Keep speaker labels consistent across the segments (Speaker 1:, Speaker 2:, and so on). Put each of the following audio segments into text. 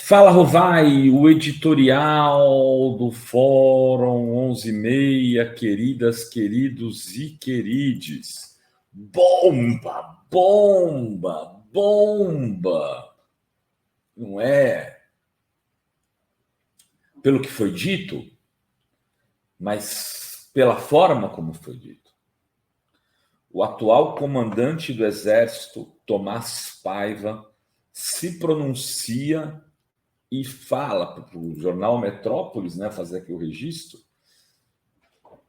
Speaker 1: Fala, Rovai, o editorial do Fórum 11:30, queridas, queridos e querides. Bomba, bomba, bomba. Não é pelo que foi dito, mas pela forma como foi dito. O atual comandante do Exército, Tomás Paiva, se pronuncia e fala para o jornal Metrópolis, né, fazer aqui o registro,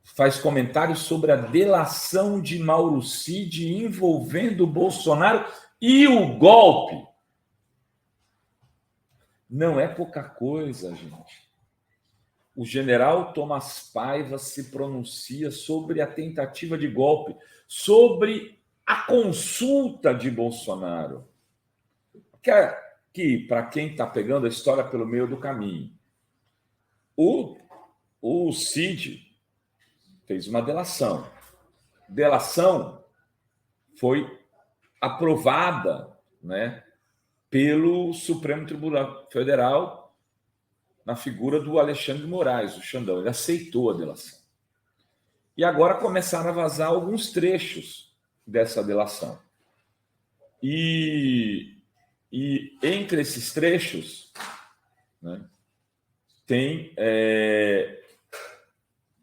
Speaker 1: faz comentários sobre a delação de Mauro Cid envolvendo o Bolsonaro e o golpe. Não é pouca coisa, gente. O general Tomás Paiva se pronuncia sobre a tentativa de golpe, sobre a consulta de Bolsonaro. Que para quem está pegando a história pelo meio do caminho, o Cid fez uma delação. Delação foi aprovada, né, pelo Supremo Tribunal Federal na figura do Alexandre de Moraes, o Xandão. Ele aceitou a delação. E agora começaram a vazar alguns trechos dessa delação. E entre esses trechos, né, tem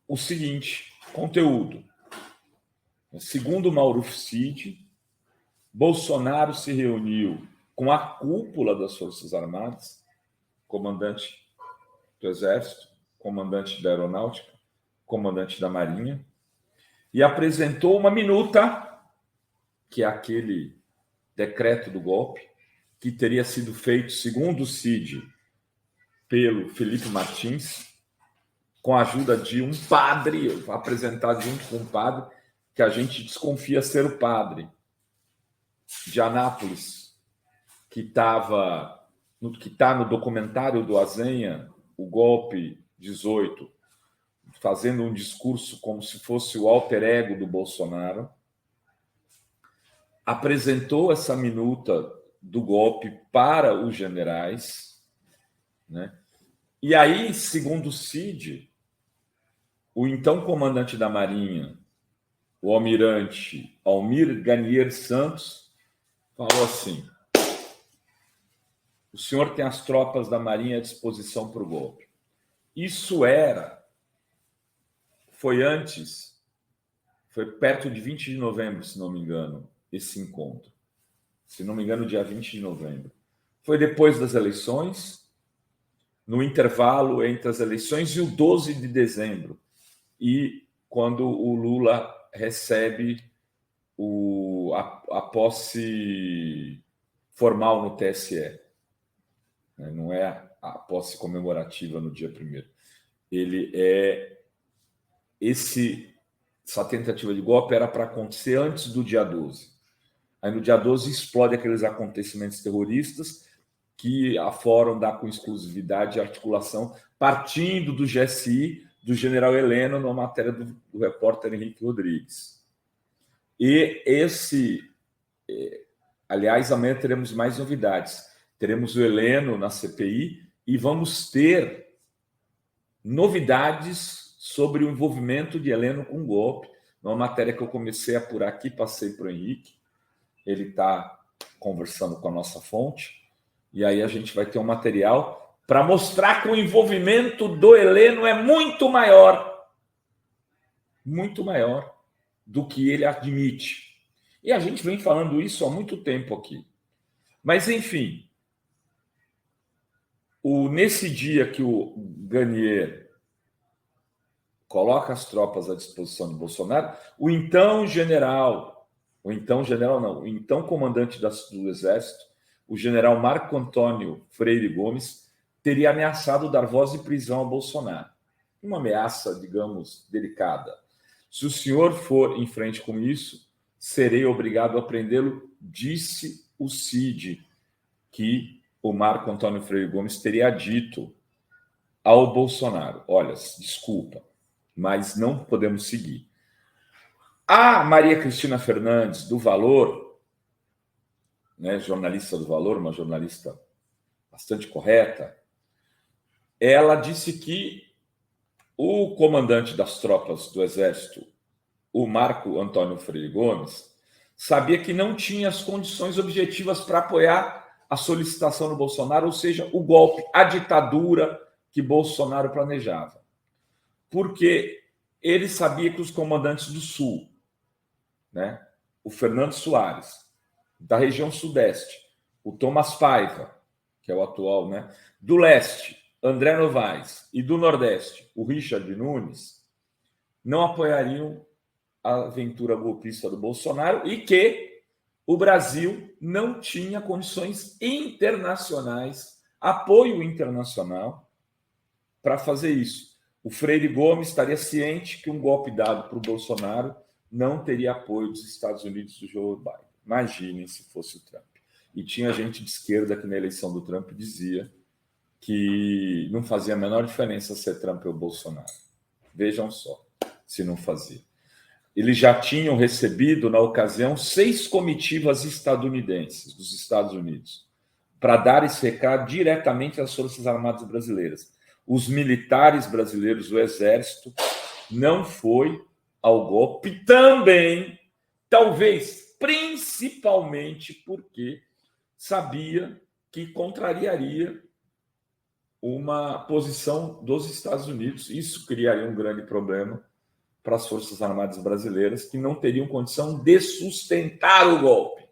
Speaker 1: o seguinte conteúdo. Segundo Mauro Cid, Bolsonaro se reuniu com a cúpula das Forças Armadas, comandante do Exército, comandante da Aeronáutica, comandante da Marinha, e apresentou uma minuta, que é aquele decreto do golpe, que teria sido feito, segundo o Cid, pelo Felipe Martins, com a ajuda de um padre, apresentado junto com um padre, que a gente desconfia ser o padre de Anápolis, que está no documentário do Azenha, O Golpe 18, fazendo um discurso como se fosse o alter ego do Bolsonaro, apresentou essa minuta do golpe para os generais, né? E aí, segundo o Cid, o então comandante da Marinha, o almirante Almir Garnier Santos, falou assim: o senhor tem as tropas da Marinha à disposição para o golpe. Isso foi perto de 20 de novembro, se não me engano, esse encontro. Se não me engano, dia 20 de novembro. Foi depois das eleições, no intervalo entre as eleições e o 12 de dezembro. E quando o Lula recebe a posse formal no TSE. Não é a posse comemorativa no dia 1º. Ele essa tentativa de golpe era para acontecer antes do dia 12. Aí no dia 12 explode aqueles acontecimentos terroristas que a Fórum dá com exclusividade e articulação, partindo do GSI, do general Heleno, na matéria do repórter Henrique Rodrigues. E aliás, amanhã teremos mais novidades. Teremos o Heleno na CPI e vamos ter novidades sobre o envolvimento de Heleno com o golpe. Uma matéria que eu comecei a apurar aqui, passei para o Henrique. Ele está conversando com a nossa fonte. E aí a gente vai ter um material para mostrar que o envolvimento do Heleno é muito maior do que ele admite. E a gente vem falando isso há muito tempo aqui. Mas, enfim, nesse dia que o Garnier coloca as tropas à disposição do Bolsonaro, o então comandante do Exército, o general Marco Antônio Freire Gomes, teria ameaçado dar voz de prisão a Bolsonaro. Uma ameaça, digamos, delicada. Se o senhor for em frente com isso, serei obrigado a prendê-lo, disse o Cid, que o Marco Antônio Freire Gomes teria dito ao Bolsonaro: olha, desculpa, mas não podemos seguir. A Maria Cristina Fernandes, do Valor, né, jornalista do Valor, uma jornalista bastante correta, ela disse que o comandante das tropas do Exército, o Marco Antônio Freire Gomes, sabia que não tinha as condições objetivas para apoiar a solicitação do Bolsonaro, ou seja, o golpe, a ditadura que Bolsonaro planejava. Porque ele sabia que os comandantes do Sul, né, o Fernando Soares, da região Sudeste, o Thomas Paiva, que é o atual, né, do Leste, André Novaes, e do Nordeste, o Richard Nunes, não apoiariam a aventura golpista do Bolsonaro e que o Brasil não tinha condições internacionais, apoio internacional, para fazer isso. O Freire Gomes estaria ciente que um golpe dado para o Bolsonaro não teria apoio dos Estados Unidos do Joe Biden. Imaginem se fosse o Trump. E tinha gente de esquerda que na eleição do Trump dizia que não fazia a menor diferença ser Trump ou Bolsonaro. Vejam só, se não fazia. Eles já tinham recebido, na ocasião, 6 comitivas estadunidenses dos Estados Unidos para dar esse recado diretamente às Forças Armadas brasileiras. Os militares brasileiros, o Exército, não foi ao golpe também, talvez principalmente porque sabia que contrariaria uma posição dos Estados Unidos. Isso criaria um grande problema para as Forças Armadas brasileiras, que não teriam condição de sustentar o golpe.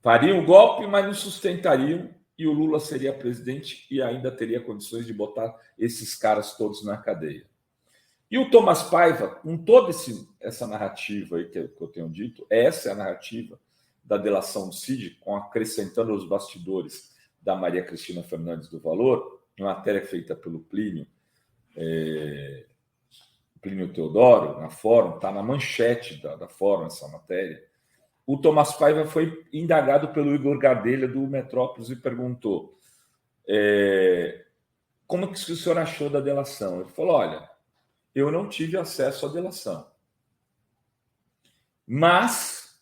Speaker 1: Fariam o golpe, mas não sustentariam, e o Lula seria presidente e ainda teria condições de botar esses caras todos na cadeia. E o Thomas Paiva, com toda essa narrativa aí que eu tenho dito, essa é a narrativa da delação do Cid, acrescentando os bastidores da Maria Cristina Fernandes do Valor, uma matéria feita pelo Plínio Teodoro, na Fórum, está na manchete da Fórum essa matéria. O Thomas Paiva foi indagado pelo Igor Gadelha, do Metrópolis, e perguntou como que o senhor achou da delação? Ele falou, olha, eu não tive acesso à delação, mas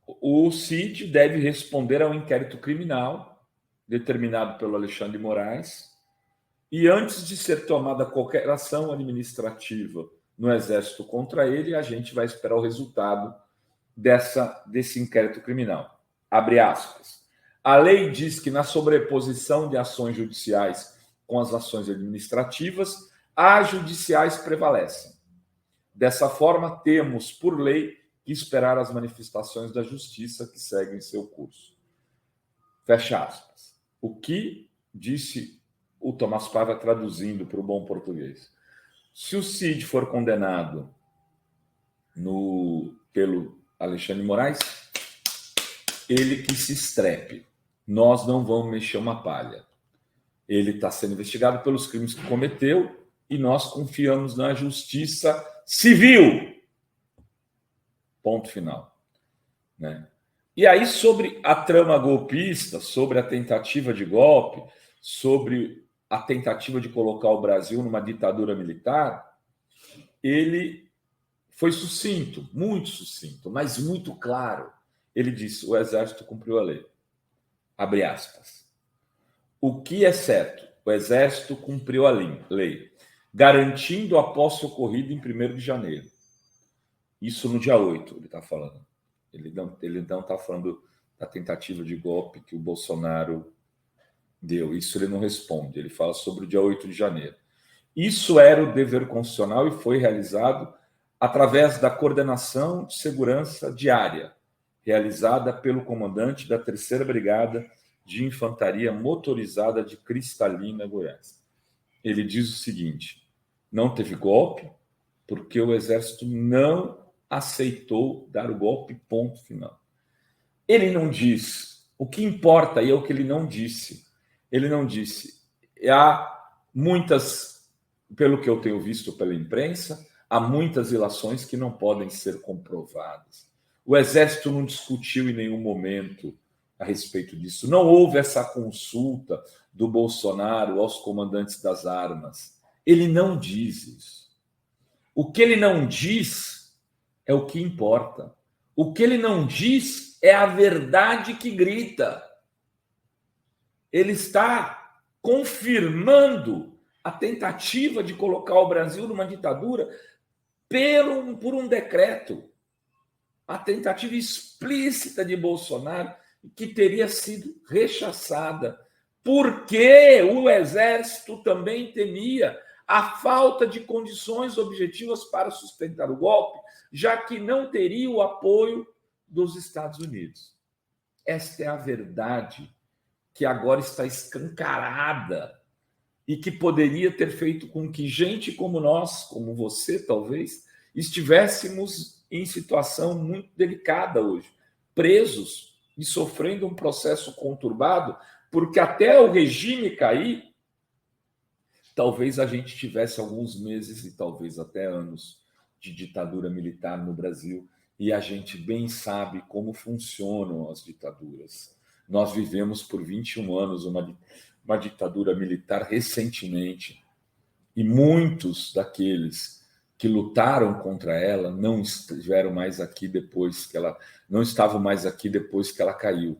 Speaker 1: o Cid deve responder ao inquérito criminal determinado pelo Alexandre de Moraes, e antes de ser tomada qualquer ação administrativa no Exército contra ele, a gente vai esperar o resultado desse inquérito criminal. Abre aspas. A lei diz que na sobreposição de ações judiciais com as ações administrativas, as judiciais prevalecem. Dessa forma, temos, por lei, que esperar as manifestações da justiça que seguem seu curso. Fecha aspas. O que disse o Thomas Paiva traduzindo para o bom português? Se o Cid for condenado pelo Alexandre de Moraes, ele que se estrepe. Nós não vamos mexer uma palha. Ele está sendo investigado pelos crimes que cometeu e nós confiamos na justiça civil. Ponto final. Né? E aí, sobre a trama golpista, sobre a tentativa de golpe, sobre a tentativa de colocar o Brasil numa ditadura militar, ele foi sucinto, muito sucinto, mas muito claro. Ele disse, o Exército cumpriu a lei. Abre aspas. O que é certo? O Exército cumpriu a lei, garantindo a posse ocorrida em 1º de janeiro. Isso no dia 8, ele está falando. Ele não está falando da tentativa de golpe que o Bolsonaro deu. Isso ele não responde. Ele fala sobre o dia 8 de janeiro. Isso era o dever constitucional e foi realizado através da coordenação de segurança diária, realizada pelo comandante da 3ª Brigada de Infantaria Motorizada de Cristalina, Goiás. Ele diz o seguinte, não teve golpe porque o Exército não aceitou dar o golpe, ponto final. Ele não diz, o que importa aí é o que ele não disse. Ele não disse, há muitas, pelo que eu tenho visto pela imprensa, há muitas ilações que não podem ser comprovadas. O Exército não discutiu em nenhum momento a respeito disso. Não houve essa consulta do Bolsonaro aos comandantes das armas. Ele não diz isso. O que ele não diz é o que importa. O que ele não diz é a verdade que grita. ele está confirmando a tentativa de colocar o Brasil numa ditadura por um decreto. A tentativa explícita de Bolsonaro, que teria sido rechaçada, porque o Exército também temia a falta de condições objetivas para sustentar o golpe, já que não teria o apoio dos Estados Unidos. Esta é a verdade que agora está escancarada e que poderia ter feito com que gente como nós, como você, talvez, estivéssemos em situação muito delicada hoje, presos e sofrendo um processo conturbado, porque até o regime cair, talvez a gente tivesse alguns meses e talvez até anos de ditadura militar no Brasil, e a gente bem sabe como funcionam as ditaduras. Nós vivemos por 21 anos uma ditadura militar recentemente, e muitos daqueles que lutaram contra ela não estiveram mais aqui depois que ela não estavam mais aqui depois que ela caiu.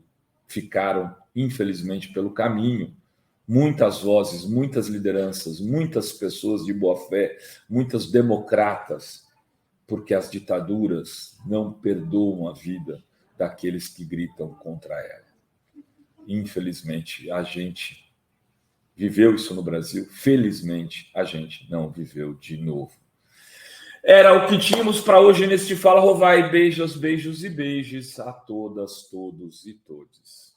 Speaker 1: Ficaram, infelizmente, pelo caminho. Muitas vozes, muitas lideranças, muitas pessoas de boa fé, muitas democratas, porque as ditaduras não perdoam a vida daqueles que gritam contra ela. Infelizmente, a gente viveu isso no Brasil. Felizmente, a gente não viveu de novo. Era o que tínhamos para hoje neste Fala Rovai. Beijos, beijos e beijos a todas, todos e todes.